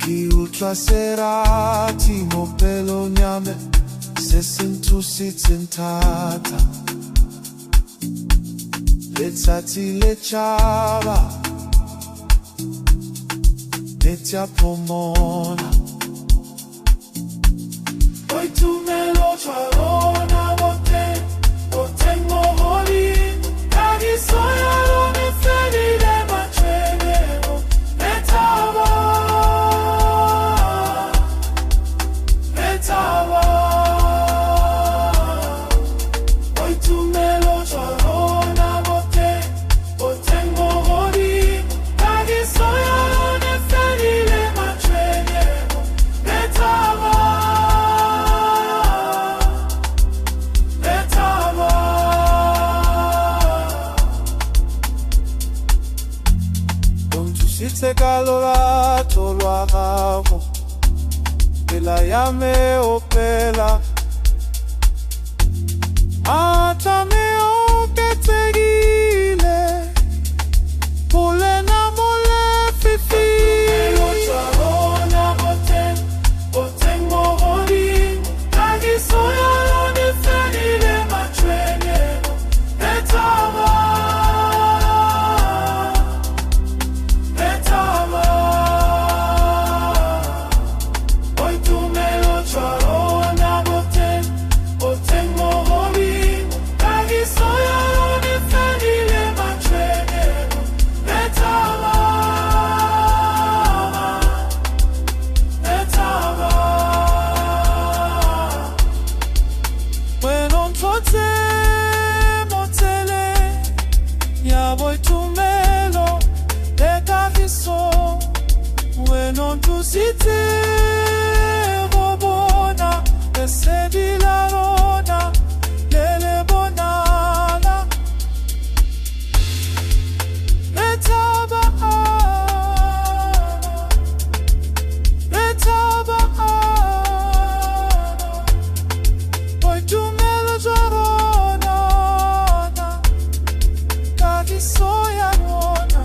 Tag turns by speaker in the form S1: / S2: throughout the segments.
S1: ultra serati mopelo nyame sesintusi tintata letsatsi lechaba netia pomona hoy tu me lo chalona bote moholi kagi soya lo me fedile machenero letaba hoy tu me lo chalona bote moholi kagi soya lo me fedile machenero letaba Sitse kalora tolwa gamo pela ya me opela ata me o ketegile pole na mole fifi lo chalona bote moholi kagi soya lo ne fedile machenye etama non tu siete robona e sedi la rona delle bonana letaba poi tu me lo giorona kagi soya rona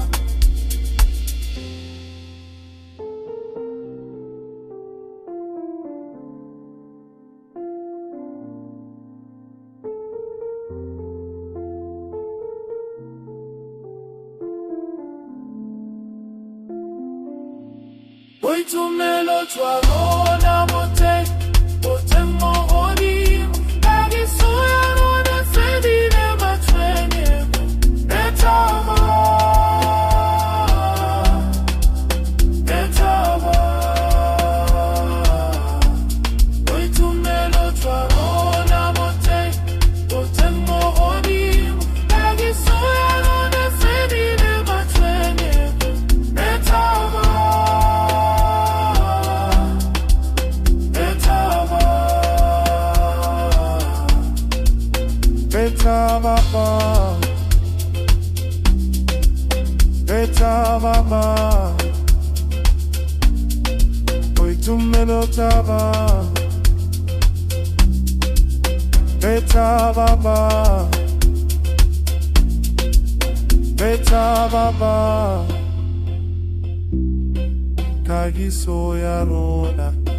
S1: Hoy tu me lo chalona bote moholi kagi soya lo ne fedile machenye etama Hoy tu me lo chalona bote moholi kagi soya lo ne fedile machenye etama Mama, hoy tu me lo taba, beta baba, kagi soya rona.